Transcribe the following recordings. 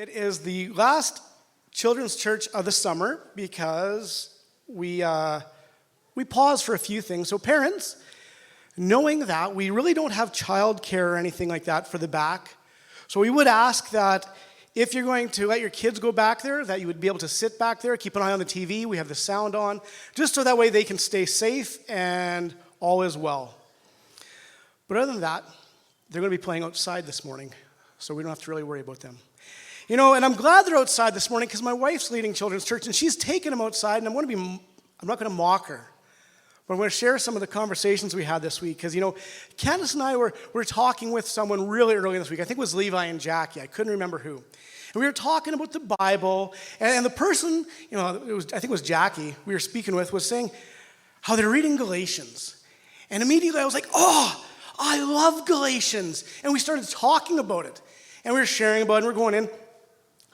It is the last children's church of the summer because we pause for a few things. So parents, knowing that we really don't have childcare or anything like that for the back, so we would ask that if you're going to let your kids go back there, that you would be able to sit back there, keep an eye on the TV, we have the sound on, just so that way they can stay safe and all is well. But other than that, they're going to be playing outside this morning, so we don't have to really worry about them. You know, and I'm glad they're outside this morning because my wife's leading children's church and she's taking them outside, and I'm not going to mock her, but I'm going to share some of the conversations we had this week because, you know, Candace and I were talking with someone really early this week. I think it was Levi and Jackie. I couldn't remember who. And we were talking about the Bible, and the person, you know, I think it was Jackie we were speaking with, was saying how they're reading Galatians. And immediately I was like, oh, I love Galatians. And we started talking about it. And we were sharing about it, and we're going in.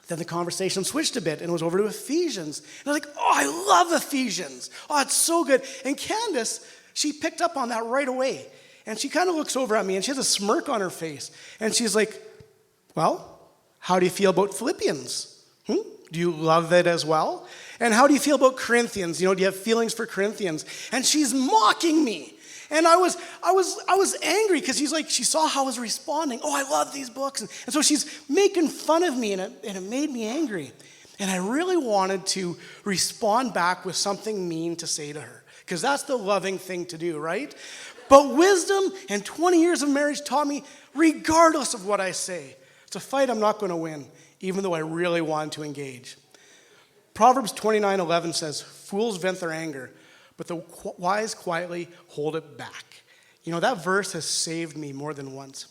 Then the conversation switched a bit, and it was over to Ephesians. And I was like, oh, I love Ephesians. Oh, it's so good. And Candace, she picked up on that right away. And she kind of looks over at me, and she has a smirk on her face. And she's like, well, how do you feel about Philippians? Do you love it as well? And how do you feel about Corinthians? You know, do you have feelings for Corinthians? And she's mocking me. And I was angry because she saw how I was responding. Oh, I love these books. And so she's making fun of me, and it made me angry. And I really wanted to respond back with something mean to say to her, because that's the loving thing to do, right? But wisdom and 20 years of marriage taught me, regardless of what I say, it's a fight I'm not going to win, even though I really wanted to engage. Proverbs 29:11 says, fools vent their anger, but the wise quietly hold it back. You know, that verse has saved me more than once.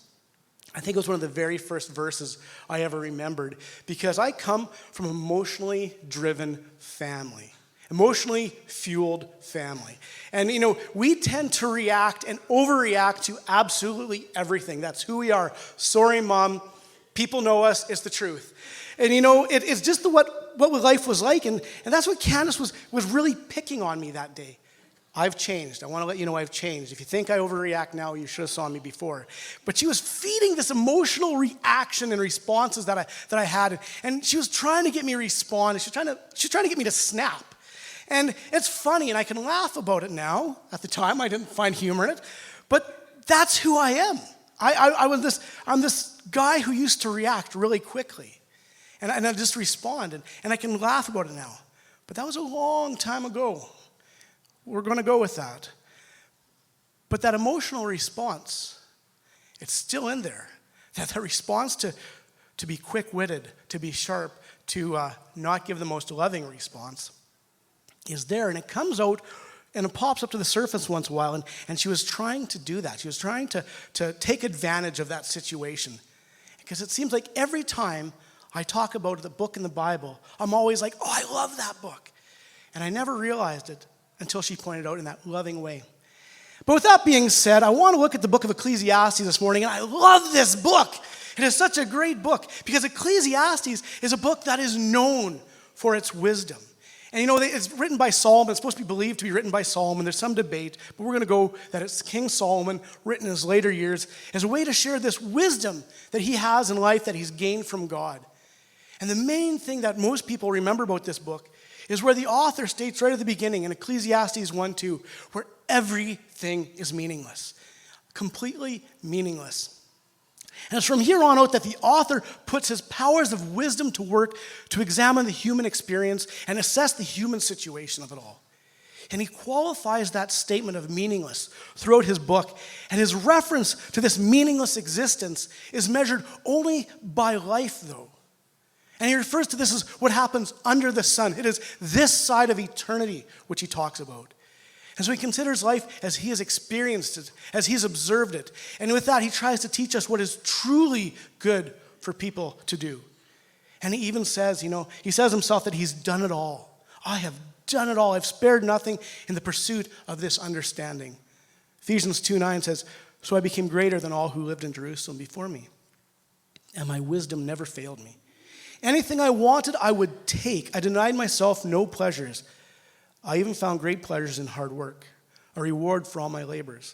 I think it was one of the very first verses I ever remembered because I come from an emotionally driven family, emotionally fueled family. And, you know, we tend to react and overreact to absolutely everything. That's who we are. Sorry, Mom. People know us. It's the truth. And, you know, it's just what life was like. And that's what Candace was really picking on me that day. I've changed. I want to let you know I've changed. If you think I overreact now, you should have saw me before. But she was feeding this emotional reaction and responses that I had. And she was trying to get me to respond. She was trying to get me to snap. And it's funny, and I can laugh about it now. At the time, I didn't find humor in it. But that's who I am. I'm this guy who used to react really quickly. And I just respond, and I can laugh about it now. But that was a long time ago. We're going to go with that. But that emotional response, it's still in there. That response to be quick-witted, to be sharp, to not give the most loving response is there. And it comes out and it pops up to the surface once in a while. And she was trying to do that. She was trying to take advantage of that situation. Because it seems like every time I talk about the book in the Bible, I'm always like, oh, I love that book. And I never realized it until she pointed out in that loving way. But with that being said, I want to look at the book of Ecclesiastes this morning, and I love this book. It is such a great book because Ecclesiastes is a book that is known for its wisdom. And you know, it's written by Solomon. It's supposed to be believed to be written by Solomon. There's some debate, but we're going to go that it's King Solomon, written in his later years, as a way to share this wisdom that he has in life that he's gained from God. And the main thing that most people remember about this book is where the author states right at the beginning in Ecclesiastes 1:2, where everything is meaningless, completely meaningless. And it's from here on out that the author puts his powers of wisdom to work to examine the human experience and assess the human situation of it all. And he qualifies that statement of meaningless throughout his book. And his reference to this meaningless existence is measured only by life, though. And he refers to this as what happens under the sun. It is this side of eternity which he talks about. And so he considers life as he has experienced it, as he's observed it. And with that, he tries to teach us what is truly good for people to do. And he even says, you know, he says himself that he's done it all. I have done it all. I've spared nothing in the pursuit of this understanding. Ephesians 2:9 says, so I became greater than all who lived in Jerusalem before me. And my wisdom never failed me. Anything I wanted, I would take. I denied myself no pleasures. I even found great pleasures in hard work, a reward for all my labors.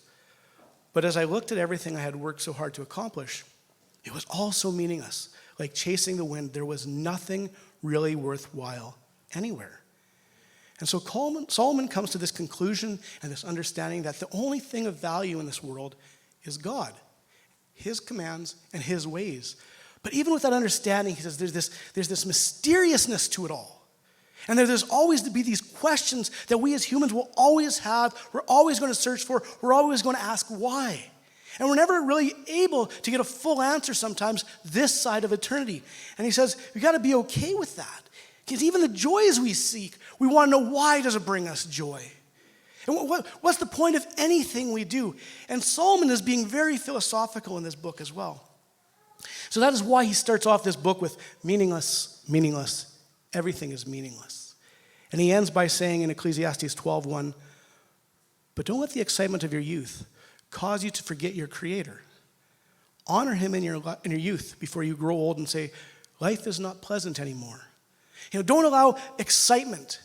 But as I looked at everything I had worked so hard to accomplish, it was all so meaningless, like chasing the wind. There was nothing really worthwhile anywhere. And so Solomon comes to this conclusion and this understanding that the only thing of value in this world is God, his commands and his ways. But even with that understanding, he says there's this mysteriousness to it all. And there's always to be these questions that we as humans will always have, we're always going to search for, we're always going to ask why. And we're never really able to get a full answer sometimes this side of eternity. And he says, we got to be okay with that. Because even the joys we seek, we want to know, why does it bring us joy? And what's the point of anything we do? And Solomon is being very philosophical in this book as well. So that is why he starts off this book with meaningless, meaningless. Everything is meaningless. And he ends by saying in Ecclesiastes 12:1, but don't let the excitement of your youth cause you to forget your Creator. Honor him in your youth before you grow old and say, life is not pleasant anymore. Don't allow excitement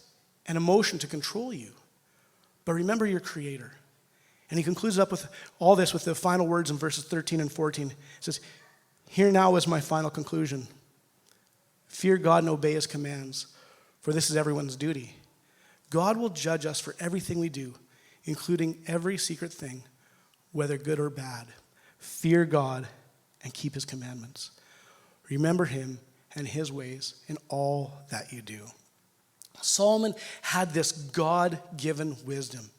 and emotion to control you, but remember your Creator. And he concludes up with all this with the final words in verses 13 and 14. He says, here now is my final conclusion. Fear God and obey his commands, for this is everyone's duty. God will judge us for everything we do, including every secret thing, whether good or bad. Fear God and keep his commandments. Remember him and his ways in all that you do. Solomon had this God-given wisdom.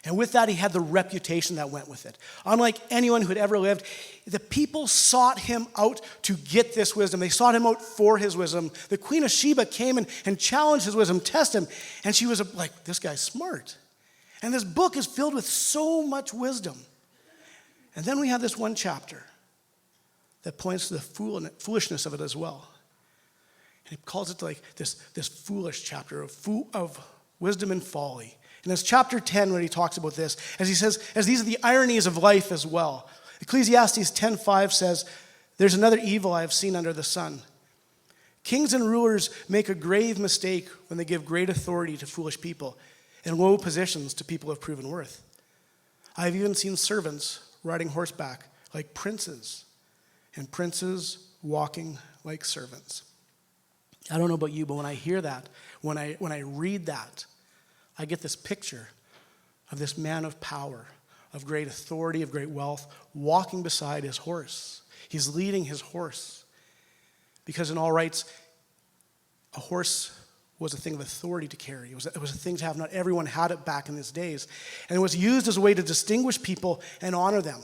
And with that, he had the reputation that went with it. Unlike anyone who had ever lived, the people sought him out to get this wisdom. They sought him out for his wisdom. The Queen of Sheba came and challenged his wisdom, tested him, and she was like, this guy's smart. And this book is filled with so much wisdom. And then we have this one chapter that points to the foolishness of it as well. And he calls it like this foolish chapter of wisdom and folly. And it's chapter 10 when he talks about this, as he says, as these are the ironies of life as well. Ecclesiastes 10:5 says, there's another evil I have seen under the sun. Kings and rulers make a grave mistake when they give great authority to foolish people and low positions to people of proven worth. I have even seen servants riding horseback like princes, and princes walking like servants. I don't know about you, but when I hear that, when I read that, I get this picture of this man of power, of great authority, of great wealth, walking beside his horse. He's leading his horse. Because in all rights, a horse was a thing of authority to carry. It was a thing to have. Not everyone had it back in these days. And it was used as a way to distinguish people and honor them.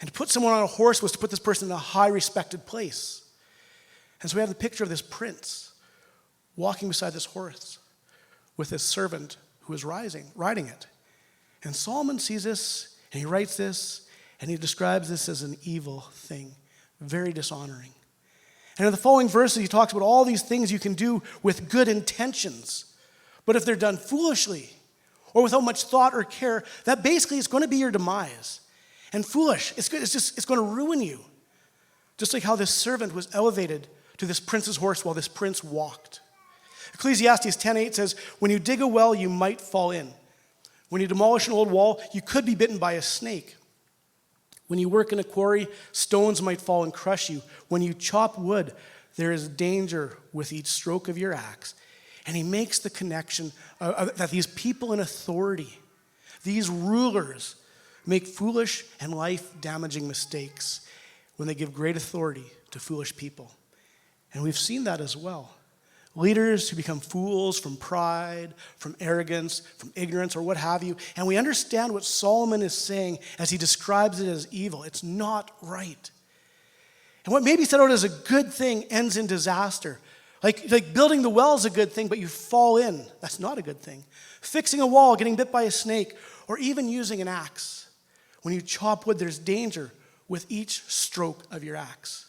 And to put someone on a horse was to put this person in a high respected place. And so we have the picture of this prince walking beside this horse with his servant who is riding it. And Solomon sees this, and he writes this, and he describes this as an evil thing, very dishonoring. And in the following verses, he talks about all these things you can do with good intentions. But if they're done foolishly or without much thought or care, that basically is going to be your demise. And foolish, it's going to ruin you. Just like how this servant was elevated to this prince's horse while this prince walked. Ecclesiastes 10:8 says, when you dig a well, you might fall in. When you demolish an old wall, you could be bitten by a snake. When you work in a quarry, stones might fall and crush you. When you chop wood, there is danger with each stroke of your axe. And he makes the connection that these people in authority, these rulers, make foolish and life-damaging mistakes when they give great authority to foolish people. And we've seen that as well. Leaders who become fools from pride, from arrogance, from ignorance, or what have you. And we understand what Solomon is saying as he describes it as evil. It's not right. And what maybe set out as a good thing ends in disaster. Like building the well is a good thing, but you fall in. That's not a good thing. Fixing a wall, getting bit by a snake, or even using an axe. When you chop wood, there's danger with each stroke of your axe.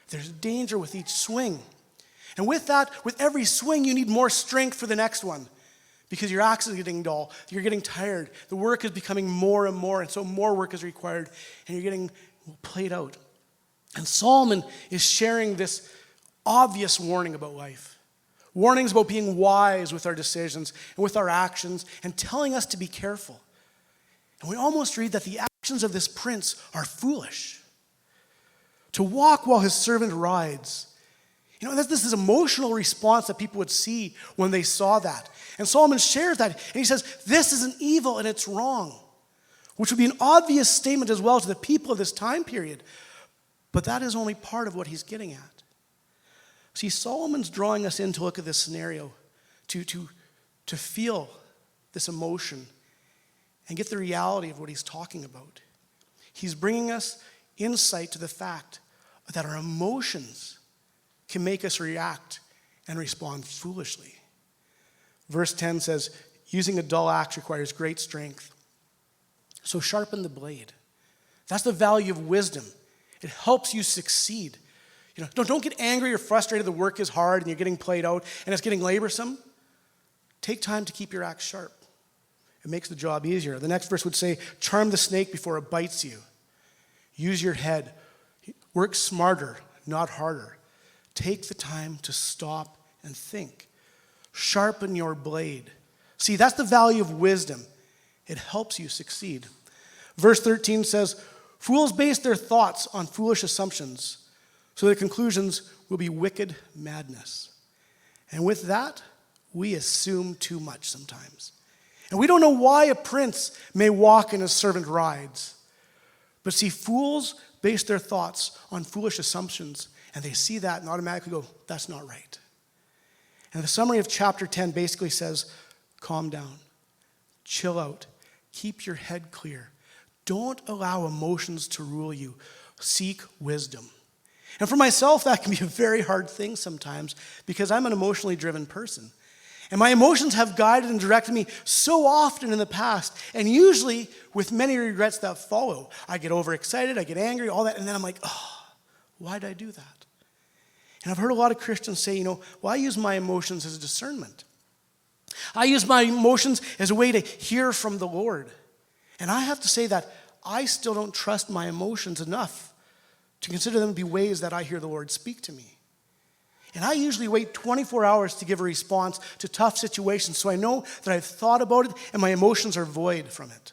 There's danger with each swing. And with that, with every swing, you need more strength for the next one because your axe is getting dull. You're getting tired. The work is becoming more and more, and so more work is required, and you're getting played out. And Solomon is sharing this obvious warning about life. Warnings about being wise with our decisions and with our actions and telling us to be careful. And we almost read that the actions of this prince are foolish. to walk while his servant rides. You know, this is emotional response that people would see when they saw that. And Solomon shares that, and he says, this is an evil and it's wrong, which would be an obvious statement as well to the people of this time period. But that is only part of what he's getting at. See, Solomon's drawing us in to look at this scenario, to feel this emotion and get the reality of what he's talking about. He's bringing us insight to the fact that our emotions can make us react and respond foolishly. Verse 10 says, using a dull axe requires great strength. So sharpen the blade. That's the value of wisdom. It helps you succeed. You know, don't get angry or frustrated. The work is hard and you're getting played out and it's getting laborsome. Take time to keep your axe sharp. It makes the job easier. The next verse would say, charm the snake before it bites you. Use your head. Work smarter, not harder. Take the time to stop and think. Sharpen your blade. See, that's the value of wisdom. It helps you succeed. Verse 13 says, fools base their thoughts on foolish assumptions, so their conclusions will be wicked madness. And with that, we assume too much sometimes. And we don't know why a prince may walk and his servant rides. But see, fools base their thoughts on foolish assumptions, and they see that and automatically go, that's not right. And the summary of chapter 10 basically says, calm down, chill out, keep your head clear. Don't allow emotions to rule you. Seek wisdom. And for myself, that can be a very hard thing sometimes because I'm an emotionally driven person. And my emotions have guided and directed me so often in the past, and usually with many regrets that follow. I get overexcited, I get angry, all that, and then I'm like, oh, why did I do that? And I've heard a lot of Christians say, well, I use my emotions as a discernment. I use my emotions as a way to hear from the Lord. And I have to say that I still don't trust my emotions enough to consider them to be ways that I hear the Lord speak to me. And I usually wait 24 hours to give a response to tough situations so I know that I've thought about it and my emotions are void from it.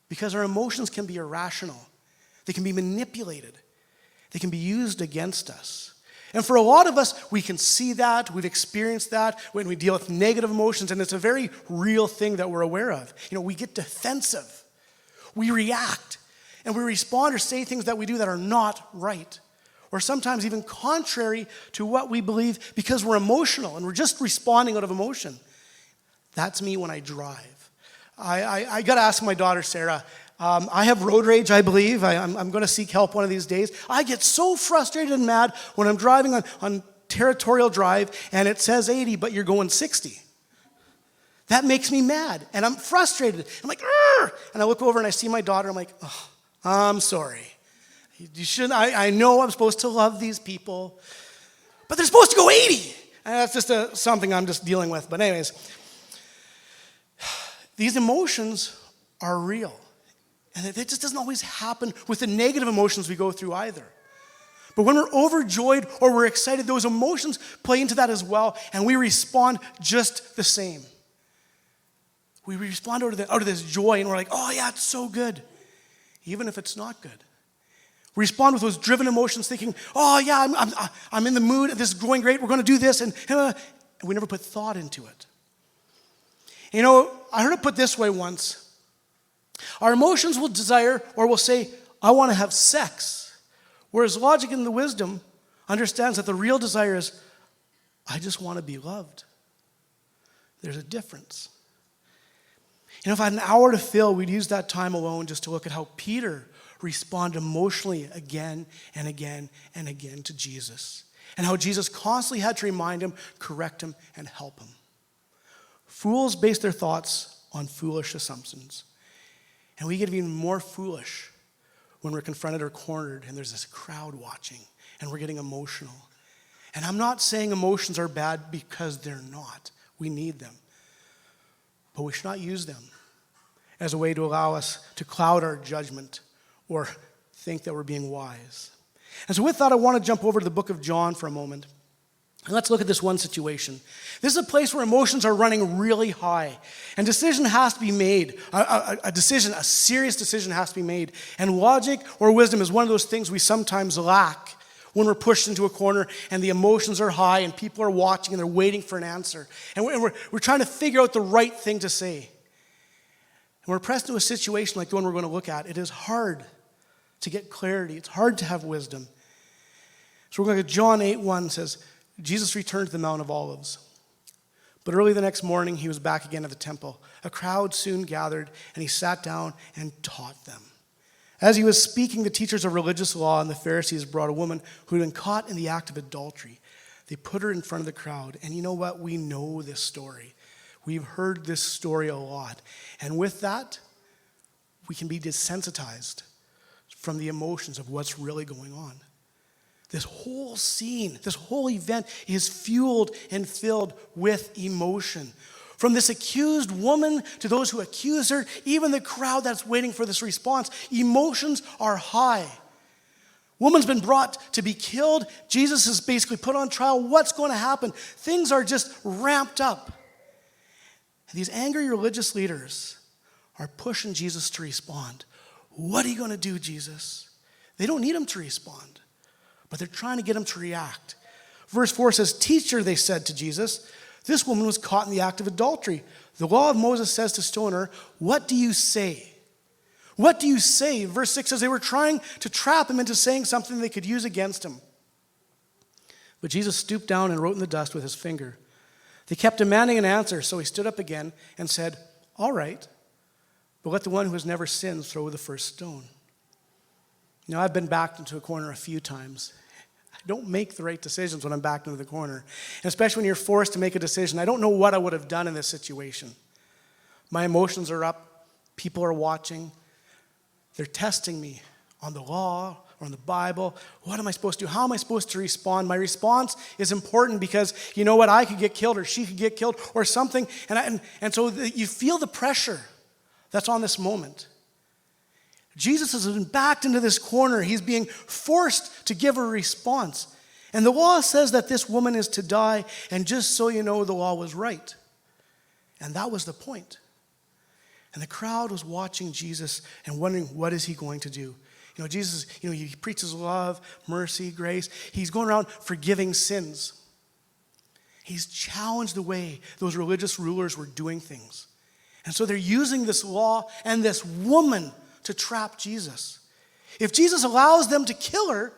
Because our emotions can be irrational. They can be manipulated. They can be used against us. And for a lot of us, we can see that, we've experienced that when we deal with negative emotions, and it's a very real thing that we're aware of. We get defensive. We react, and we respond or say things that we do that are not right, or sometimes even contrary to what we believe because we're emotional and we're just responding out of emotion. That's me when I drive. I got to ask my daughter, Sarah, I have road rage, I believe. I'm going to seek help one of these days. I get so frustrated and mad when I'm driving on Territorial Drive and it says 80, but you're going 60. That makes me mad, and I'm frustrated. I'm like, "Arr!" And I look over and I see my daughter. I'm like, oh, I'm sorry. You shouldn't. I know I'm supposed to love these people, but they're supposed to go 80. And that's just something I'm just dealing with. But anyways, these emotions are real. And it just doesn't always happen with the negative emotions we go through either. But when we're overjoyed or we're excited, those emotions play into that as well, and we respond just the same. We respond out of this joy, and we're like, oh yeah, it's so good, even if it's not good. We respond with those driven emotions thinking, oh yeah, I'm in the mood, this is going great, we're going to do this, and we never put thought into it. I heard it put this way once. Our emotions will desire or will say, I want to have sex. Whereas logic and the wisdom understands that the real desire is, I just want to be loved. There's a difference. If I had an hour to fill, we'd use that time alone just to look at how Peter responded emotionally again and again and again to Jesus. And how Jesus constantly had to remind him, correct him, and help him. Fools base their thoughts on foolish assumptions. And we get even more foolish when we're confronted or cornered and there's this crowd watching and we're getting emotional. And I'm not saying emotions are bad because they're not. We need them. But we should not use them as a way to allow us to cloud our judgment or think that we're being wise. And so with that, I want to jump over to the book of John for a moment. And let's look at this one situation. This is a place where emotions are running really high, and decision has to be made. A serious decision has to be made. And logic or wisdom is one of those things we sometimes lack when we're pushed into a corner and the emotions are high and people are watching and they're waiting for an answer. And we're trying to figure out the right thing to say. And we're pressed into a situation like the one we're going to look at. It is hard to get clarity. It's hard to have wisdom. So we're going to look at John 8:1 says, Jesus returned to the Mount of Olives. But early the next morning, he was back again at the temple. A crowd soon gathered, and he sat down and taught them. As he was speaking, the teachers of religious law and the Pharisees brought a woman who had been caught in the act of adultery. They put her in front of the crowd. And you know what? We know this story. We've heard this story a lot. And with that, we can be desensitized from the emotions of what's really going on. This whole scene, this whole event is fueled and filled with emotion. From this accused woman to those who accuse her, even the crowd that's waiting for this response, emotions are high. Woman's been brought to be killed. Jesus is basically put on trial. What's going to happen? Things are just ramped up. And these angry religious leaders are pushing Jesus to respond. What are you going to do, Jesus? They don't need him to respond, but they're trying to get him to react. Verse 4 says, "Teacher," they said to Jesus, "this woman was caught in the act of adultery. The law of Moses says to stone her. What do you say?" What do you say? Verse 6 says they were trying to trap him into saying something they could use against him. But Jesus stooped down and wrote in the dust with his finger. They kept demanding an answer, so he stood up again and said, "All right, but let the one who has never sinned throw the first stone." Now, I've been backed into a corner a few times. I don't make the right decisions when I'm backed into the corner. And especially when you're forced to make a decision. I don't know what I would have done in this situation. My emotions are up. People are watching. They're testing me on the law or on the Bible. What am I supposed to do? How am I supposed to respond? My response is important because you know what? I could get killed or she could get killed or something. And so you feel the pressure that's on this moment. Jesus has been backed into this corner. He's being forced to give a response. And the law says that this woman is to die, and just so you know, the law was right. And that was the point. And the crowd was watching Jesus and wondering, what is he going to do? You know, Jesus, he preaches love, mercy, grace. He's going around forgiving sins. He's challenged the way those religious rulers were doing things. And so they're using this law and this woman to trap Jesus. If Jesus allows them to kill her,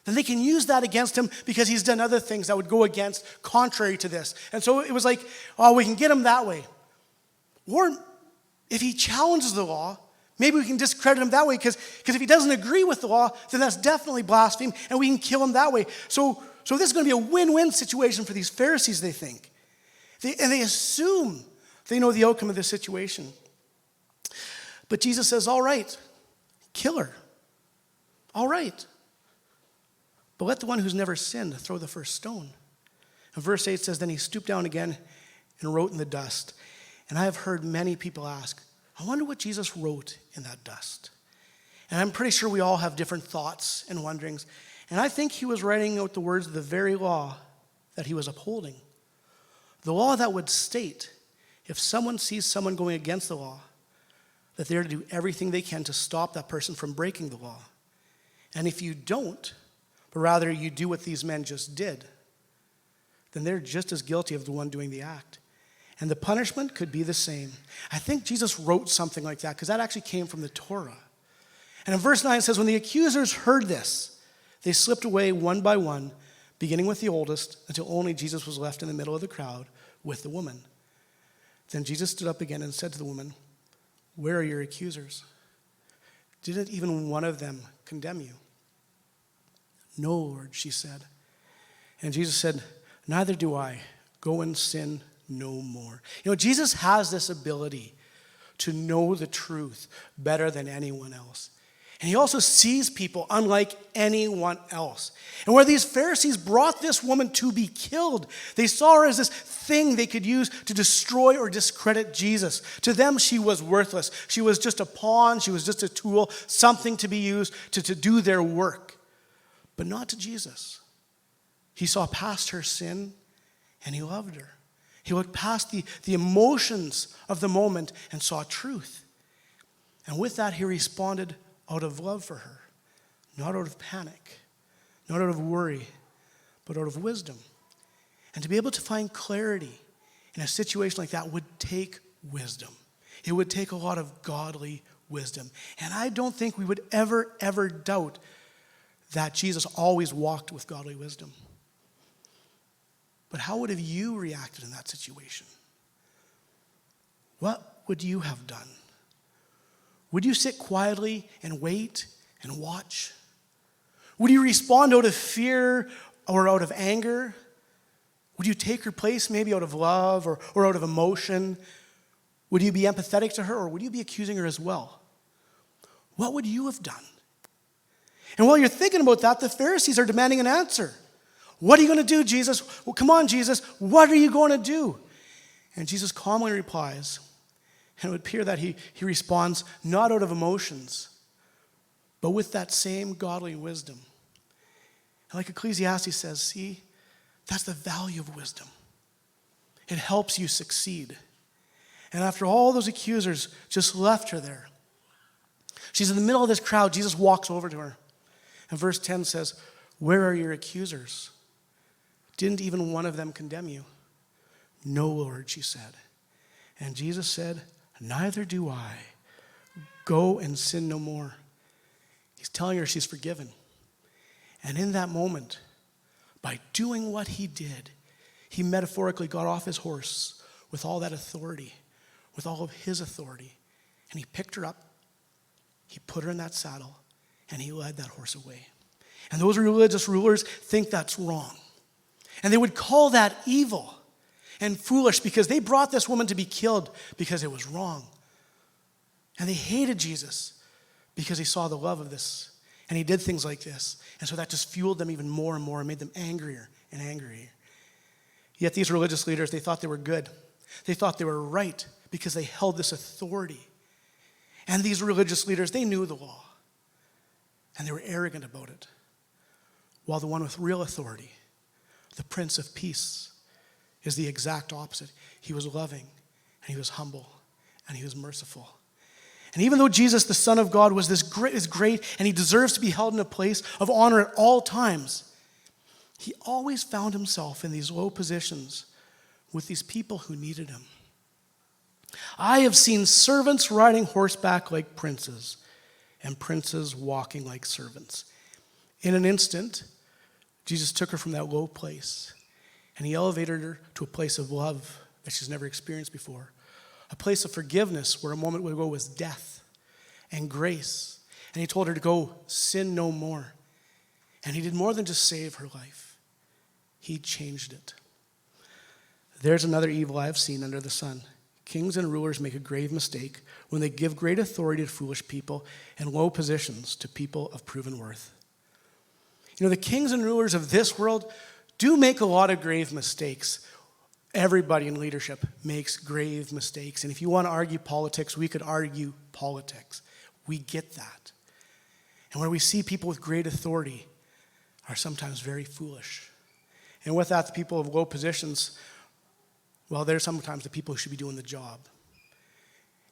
then they can use that against him because he's done other things that would go against, contrary to this. And so it was like, oh, we can get him that way. Or if he challenges the law, maybe we can discredit him that way because if he doesn't agree with the law, then that's definitely blasphemy and we can kill him that way. So this is going to be a win-win situation for these Pharisees, they think. They assume they know the outcome of this situation. But Jesus says, all right, kill her. All right. But let the one who's never sinned throw the first stone. And verse 8 says, then he stooped down again and wrote in the dust. And I have heard many people ask, I wonder what Jesus wrote in that dust. And I'm pretty sure we all have different thoughts and wonderings. And I think he was writing out the words of the very law that he was upholding. The law that would state, if someone sees someone going against the law, that they're to do everything they can to stop that person from breaking the law. And if you don't, but rather you do what these men just did, then they're just as guilty of the one doing the act. And the punishment could be the same. I think Jesus wrote something like that because that actually came from the Torah. And in verse 9 it says, when the accusers heard this, they slipped away one by one, beginning with the oldest, until only Jesus was left in the middle of the crowd with the woman. Then Jesus stood up again and said to the woman, where are your accusers? Didn't even one of them condemn you? No, Lord, she said. And Jesus said, neither do I. Go and sin no more. Jesus has this ability to know the truth better than anyone else. And he also sees people unlike anyone else. And where these Pharisees brought this woman to be killed, they saw her as this thing they could use to destroy or discredit Jesus. To them, she was worthless. She was just a pawn. She was just a tool, something to be used to do their work. But not to Jesus. He saw past her sin and he loved her. He looked past the emotions of the moment and saw truth. And with that, he responded out of love for her, not out of panic, not out of worry, but out of wisdom. And to be able to find clarity in a situation like that would take wisdom. It would take a lot of godly wisdom. And I don't think we would ever doubt that Jesus always walked with godly wisdom. But how would have you reacted in that situation? What would you have done? Would you sit quietly and wait and watch? Would you respond out of fear or out of anger? Would you take her place maybe out of love or out of emotion? Would you be empathetic to her, or would you be accusing her as well? What would you have done? And while you're thinking about that, the Pharisees are demanding an answer. What are you going to do, Jesus? Well, come on, Jesus. What are you going to do? And Jesus calmly replies, and it would appear that he responds not out of emotions, but with that same godly wisdom. And like Ecclesiastes says, see, that's the value of wisdom. It helps you succeed. And after all those accusers just left her there, she's in the middle of this crowd. Jesus walks over to her. And verse 10 says, "Where are your accusers? Didn't even one of them condemn you?" "No, Lord," she said. And Jesus said, "Neither do I. Go and sin no more." He's telling her she's forgiven. And in that moment, by doing what he did, he metaphorically got off his horse with all that authority, with all of his authority. And he picked her up, he put her in that saddle, and he led that horse away. And those religious rulers think that's wrong. And they would call that evil and foolish because they brought this woman to be killed because it was wrong. And they hated Jesus because he saw the love of this. And he did things like this. And so that just fueled them even more and more and made them angrier and angrier. Yet these religious leaders, they thought they were good. They thought they were right because they held this authority. And these religious leaders, they knew the law. And they were arrogant about it. While the one with real authority, the Prince of Peace, is the exact opposite. He was loving, and he was humble, and he was merciful. And even though Jesus, the Son of God, was is great, and he deserves to be held in a place of honor at all times, he always found himself in these low positions with these people who needed him. "I have seen servants riding horseback like princes, and princes walking like servants." In an instant, Jesus took her from that low place, and he elevated her to a place of love that she's never experienced before. A place of forgiveness where a moment ago was death, and grace. And he told her to go sin no more. And he did more than just save her life. He changed it. There's another evil I have seen under the sun. Kings and rulers make a grave mistake when they give great authority to foolish people and low positions to people of proven worth. You know, the kings and rulers of this world do make a lot of grave mistakes. Everybody in leadership makes grave mistakes. And if you want to argue politics, we could argue politics. We get that. And where we see people with great authority are sometimes very foolish. And with that, the people of low positions, well, they're sometimes the people who should be doing the job.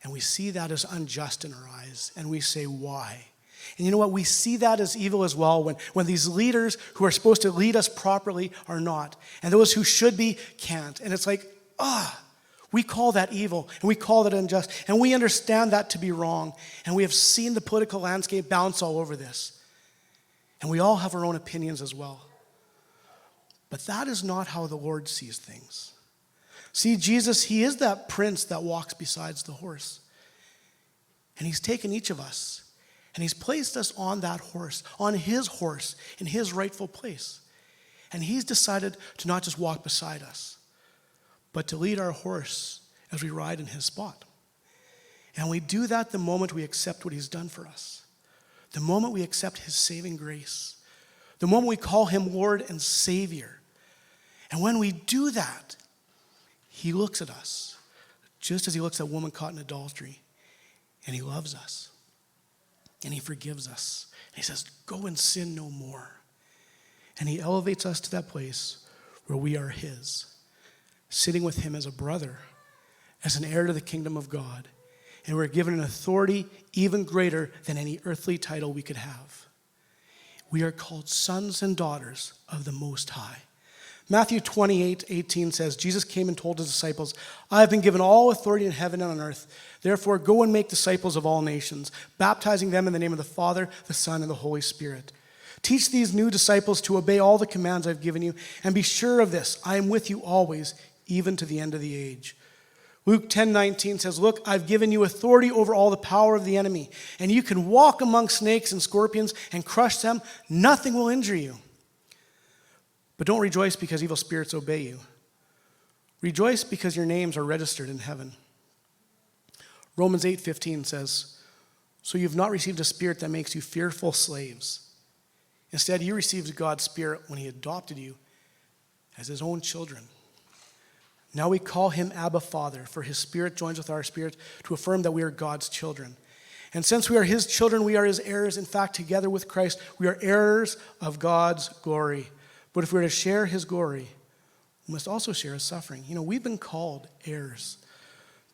And we see that as unjust in our eyes. And we say, why? And you know what? We see that as evil as well when these leaders who are supposed to lead us properly are not. And those who should be can't. And it's like, we call that evil and we call that unjust. And we understand that to be wrong. And we have seen the political landscape bounce all over this. And we all have our own opinions as well. But that is not how the Lord sees things. See, Jesus, he is that prince that walks beside the horse. And he's taken each of us and he's placed us on that horse, on his horse, in his rightful place. And he's decided to not just walk beside us, but to lead our horse as we ride in his spot. And we do that the moment we accept what he's done for us, the moment we accept his saving grace, the moment we call him Lord and Savior. And when we do that, he looks at us just as he looks at a woman caught in adultery, and he loves us, and he forgives us. And he says, go and sin no more. And he elevates us to that place where we are his, sitting with him as a brother, as an heir to the kingdom of God. And we're given an authority even greater than any earthly title we could have. We are called sons and daughters of the Most High. Matthew 28:18 says, Jesus came and told his disciples, I have been given all authority in heaven and on earth. Therefore, go and make disciples of all nations, baptizing them in the name of the Father, the Son, and the Holy Spirit. Teach these new disciples to obey all the commands I've given you, and be sure of this, I am with you always, even to the end of the age. Luke 10:19 says, look, I've given you authority over all the power of the enemy, and you can walk among snakes and scorpions and crush them. Nothing will injure you. But don't rejoice because evil spirits obey you. Rejoice because your names are registered in heaven. Romans 8:15 says, so you've not received a spirit that makes you fearful slaves. Instead, you received God's Spirit when he adopted you as his own children. Now we call him Abba Father, for his Spirit joins with our spirit to affirm that we are God's children. And since we are his children, we are his heirs. In fact, together with Christ, we are heirs of God's glory. But if we're to share his glory, we must also share his suffering. We've been called heirs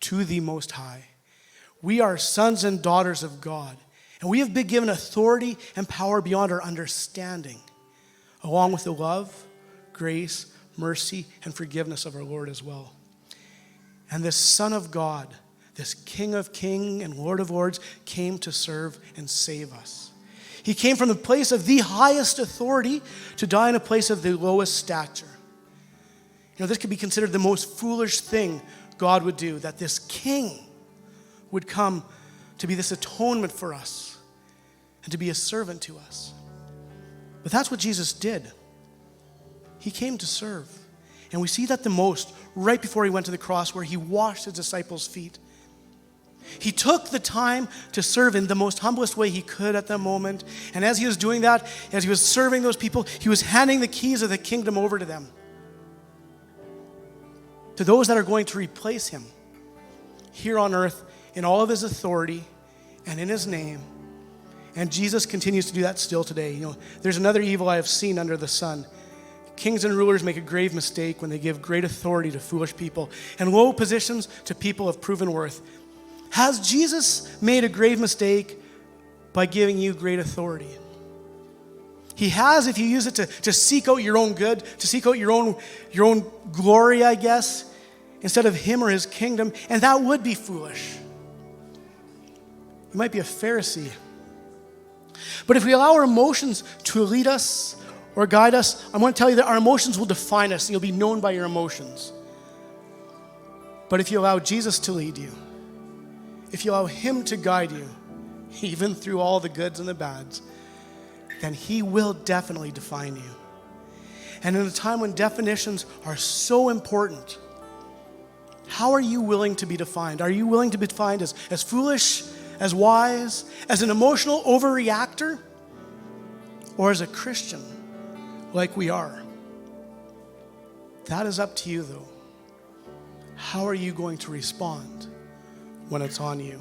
to the Most High. We are sons and daughters of God. And we have been given authority and power beyond our understanding, along with the love, grace, mercy, and forgiveness of our Lord as well. And this Son of God, this King of kings and Lord of lords, came to serve and save us. He came from the place of the highest authority to die in a place of the lowest stature. This could be considered the most foolish thing God would do, that this king would come to be this atonement for us and to be a servant to us. But that's what Jesus did. He came to serve. And we see that the most right before he went to the cross, where he washed his disciples' feet. He took the time to serve in the most humblest way he could at that moment. And as he was doing that, as he was serving those people, he was handing the keys of the kingdom over to them, to those that are going to replace him here on earth in all of his authority and in his name. And Jesus continues to do that still today. There's another evil I have seen under the sun. Kings and rulers make a grave mistake when they give great authority to foolish people and low positions to people of proven worth. Has Jesus made a grave mistake by giving you great authority? He has, if you use it to seek out your own good, to seek out your own glory, I guess, instead of him or his kingdom, and that would be foolish. You might be a Pharisee. But if we allow our emotions to lead us or guide us, I want to tell you that our emotions will define us, and you'll be known by your emotions. But if you allow Jesus to lead you, if you allow him to guide you, even through all the goods and the bads, then he will definitely define you. And in a time when definitions are so important, how are you willing to be defined? Are you willing to be defined as foolish, as wise, as an emotional overreactor, or as a Christian like we are? That is up to you, though. How are you going to respond when it's on you?